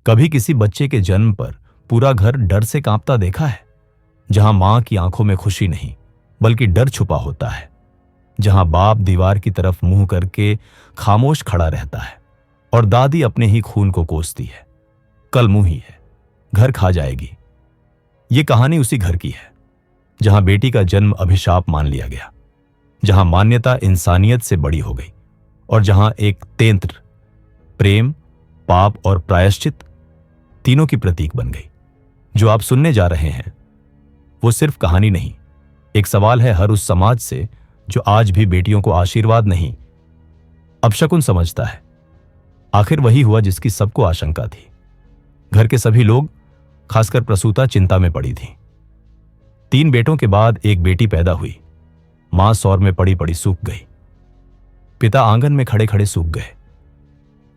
कभी किसी बच्चे के जन्म पर पूरा घर डर से कांपता देखा है? जहां मां की आंखों में खुशी नहीं बल्कि डर छुपा होता है, जहां बाप दीवार की तरफ मुंह करके खामोश खड़ा रहता है और दादी अपने ही खून को कोसती है। कल मुंही है, घर खा जाएगी। ये कहानी उसी घर की है जहां बेटी का जन्म अभिशाप मान लिया गया, जहां मान्यता इंसानियत से बड़ी हो गई और जहां एक तेंत्र प्रेम, पाप और प्रायश्चित तीनों की प्रतीक बन गई। जो आप सुनने जा रहे हैं वो सिर्फ कहानी नहीं, एक सवाल है हर उस समाज से जो आज भी बेटियों को आशीर्वाद नहीं अपशकुन समझता है। आखिर वही हुआ जिसकी सबको आशंका थी। घर के सभी लोग, खासकर प्रसूता, चिंता में पड़ी थी। 3 बेटों के बाद एक बेटी पैदा हुई। मां सौर में पड़ी पड़ी सूख गई, पिता आंगन में खड़े खड़े सूख गए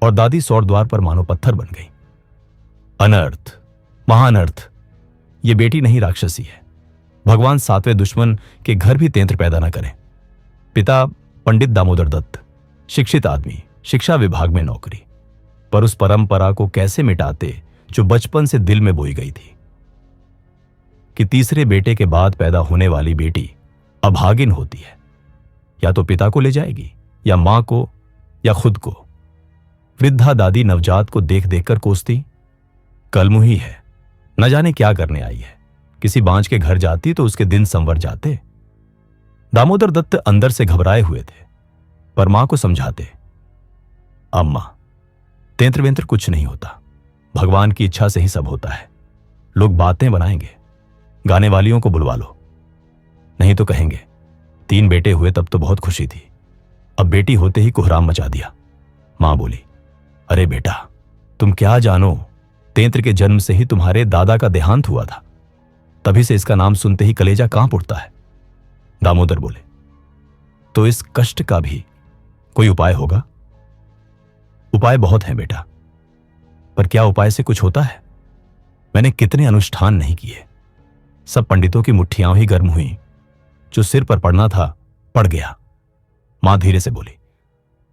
और दादी सौर द्वार पर मानो पत्थर बन गई। अनर्थ, महाअनर्थ। ये बेटी नहीं, राक्षसी है। भगवान 7वें दुश्मन के घर भी तेंत्र पैदा न करें। पिता पंडित दामोदर दत्त, शिक्षित आदमी, शिक्षा विभाग में नौकरी, पर उस परंपरा को कैसे मिटाते जो बचपन से दिल में बोई गई थी कि तीसरे बेटे के बाद पैदा होने वाली बेटी अभागिन होती है। या तो पिता को ले जाएगी, या मां को, या खुद को। वृद्धा दादी नवजात को देख देखकर कोसती, कलमुही है, न जाने क्या करने आई है। किसी बांझ के घर जाती तो उसके दिन संवर जाते। दामोदर दत्त अंदर से घबराए हुए थे, पर मां को समझाते, अम्मा, तेंत्र वेंत्र कुछ नहीं होता, भगवान की इच्छा से ही सब होता है। लोग बातें बनाएंगे, गाने वालियों को बुलवा लो, नहीं तो कहेंगे 3 बेटे हुए तब तो बहुत खुशी थी, अब बेटी होते ही कोहराम मचा दिया। मां बोली, अरे बेटा, तुम क्या जानो, तेंत्र के जन्म से ही तुम्हारे दादा का देहांत हुआ था, तभी से इसका नाम सुनते ही कलेजा कांप उठता है। दामोदर बोले, तो इस कष्ट का भी कोई उपाय होगा? उपाय बहुत हैं बेटा, पर क्या उपाय से कुछ होता है? मैंने कितने अनुष्ठान नहीं किए, सब पंडितों की मुट्ठियां ही गर्म हुई। जो सिर पर पड़ना था पड़ गया। मां धीरे से बोली,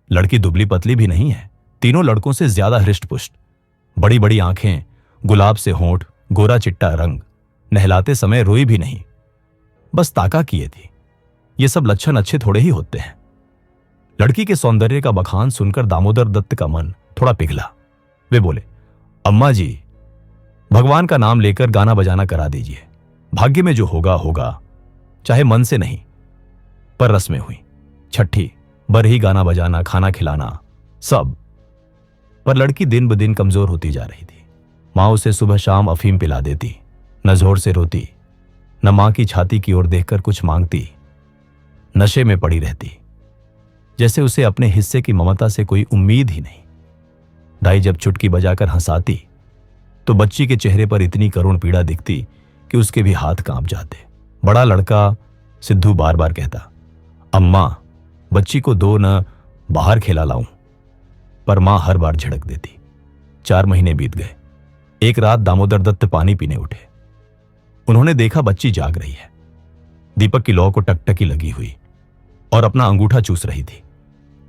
लड़की दुबली पतली भी नहीं है, तीनों लड़कों से ज्यादा हृष्ट पुष्ट, बड़ी बड़ी आंखें, गुलाब से होंठ, गोरा चिट्टा रंग, नहलाते समय रोई भी नहीं, बस ताका किए थी। ये सब लक्षण अच्छे थोड़े ही होते हैं। लड़की के सौंदर्य का बखान सुनकर दामोदर दत्त का मन थोड़ा पिघला। वे बोले, अम्मा जी, भगवान का नाम लेकर गाना बजाना करा दीजिए, भाग्य में जो होगा होगा, चाहे मन से नहीं पर रस में हुई। छठी बरही, गाना बजाना, खाना खिलाना, सब। पर लड़की दिन ब दिन कमजोर होती जा रही थी। मां उसे सुबह शाम अफीम पिला देती, न जोर से रोती, न मां की छाती की ओर देखकर कुछ मांगती, नशे में पड़ी रहती, जैसे उसे अपने हिस्से की ममता से कोई उम्मीद ही नहीं। दाई जब चुटकी बजाकर हंसाती तो बच्ची के चेहरे पर इतनी करुण पीड़ा दिखती कि उसके भी हाथ कांप जाते। बड़ा लड़का सिद्धू बार बार कहता, अम्मा, बच्ची को दो, न बाहर खेला लाऊं, पर मां हर बार झिड़क देती। 4 महीने बीत गए। एक रात दामोदर दत्त पानी पीने उठे। उन्होंने देखा बच्ची जाग रही है, दीपक की लौ को टकटकी लगी हुई और अपना अंगूठा चूस रही थी।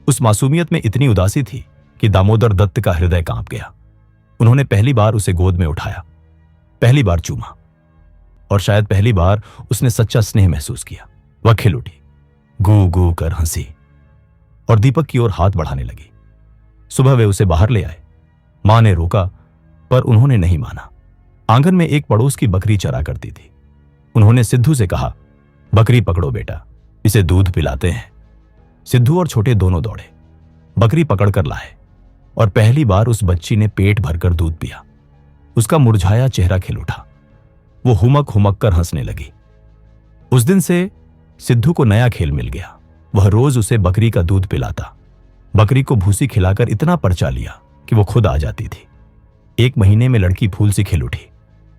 उस मासूमियत में इतनी उदासी थी कि दामोदर दत्त का हृदय कांप गया। उन्होंने पहली बार उसे गोद में उठाया, पहली बार चूमा, और शायद पहली बार उसने सच्चा स्नेह महसूस किया। वह खिल उठी, गू गू कर हंसी और दीपक की ओर हाथ बढ़ाने लगी। सुबह वे उसे बाहर ले आए। मां ने रोका, पर उन्होंने नहीं माना। आंगन में एक पड़ोस की बकरी चरा करती थी। उन्होंने सिद्धू से कहा, बकरी पकड़ो बेटा, इसे दूध पिलाते हैं। सिद्धू और छोटे दोनों दौड़े, बकरी पकड़कर लाए और पहली बार उस बच्ची ने पेट भरकर दूध पिया। उसका मुरझाया चेहरा खिल उठा। वो हुमक हुमक कर हंसने लगी। उस दिन से सिद्धू को नया खेल मिल गया। वह रोज उसे बकरी का दूध पिलाता। बकरी को भूसी खिलाकर इतना परचा लिया कि वो खुद आ जाती थी। 1 महीने में लड़की फूल सी खिल उठी,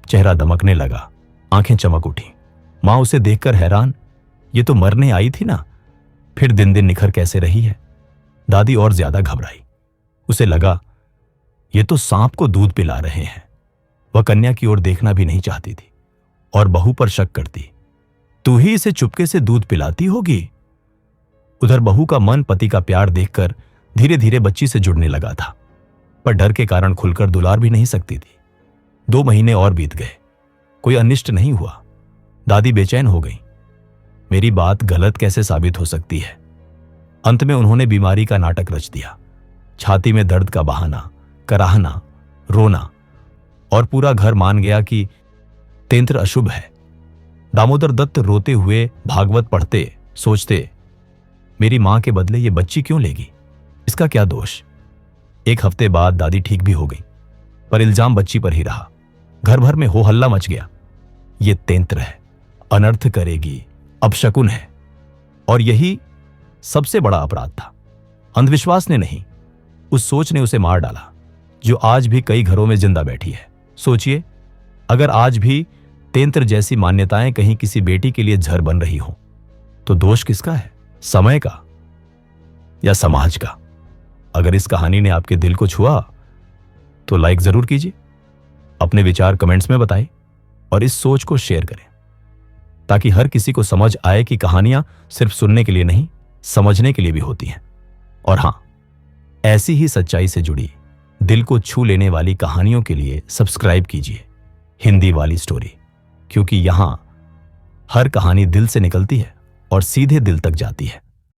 चेहरा दमकने लगा, आंखें चमक उठी। मां उसे देखकर हैरान, ये तो मरने आई थी ना, फिर दिन दिन निखर कैसे रही है। दादी और ज्यादा घबराई। उसे लगा ये तो सांप को दूध पिला रहे हैं। वह कन्या की ओर देखना भी नहीं चाहती थी और बहू पर शक करती, तू ही इसे चुपके से दूध पिलाती होगी। उधर बहू का मन पति का प्यार देखकर धीरे धीरे बच्ची से जुड़ने लगा था, पर डर के कारण खुलकर दुलार भी नहीं सकती थी। 2 महीने और बीत गए, कोई अनिष्ट नहीं हुआ। दादी बेचैन हो गई। मेरी बात गलत कैसे साबित हो सकती है? अंत में उन्होंने बीमारी का नाटक रच दिया। छाती में दर्द का बहाना, कराहना, रोना, और पूरा घर मान गया कि तेंत्र अशुभ है। दामोदर दत्त रोते हुए भागवत पढ़ते, सोचते, मेरी मां के बदले ये बच्ची क्यों लेगी? इसका क्या दोष? 1 हफ्ते बाद दादी ठीक भी हो गई, पर इल्जाम बच्ची पर ही रहा। घर भर में हो हल्ला मच गया। ये तेंत्र है, अनर्थ करेगी, अपशकुन है। और यही सबसे बड़ा अपराध था। अंधविश्वास ने नहीं, उस सोच ने उसे मार डाला जो आज भी कई घरों में जिंदा बैठी है। सोचिए, अगर आज भी तेंत्र जैसी मान्यताएं कहीं किसी बेटी के लिए जहर बन रही हो, तो दोष किसका है? समय का या समाज का? अगर इस कहानी ने आपके दिल को छुआ तो लाइक जरूर कीजिए, अपने विचार कमेंट्स में बताएं और इस सोच को शेयर करें, ताकि हर किसी को समझ आए कि कहानियां सिर्फ सुनने के लिए नहीं, समझने के लिए भी होती हैं। और हां, ऐसी ही सच्चाई से जुड़ी, दिल को छू लेने वाली कहानियों के लिए सब्सक्राइब कीजिए हिंदी वाली स्टोरी, क्योंकि यहां हर कहानी दिल से निकलती है और सीधे दिल तक जाती है।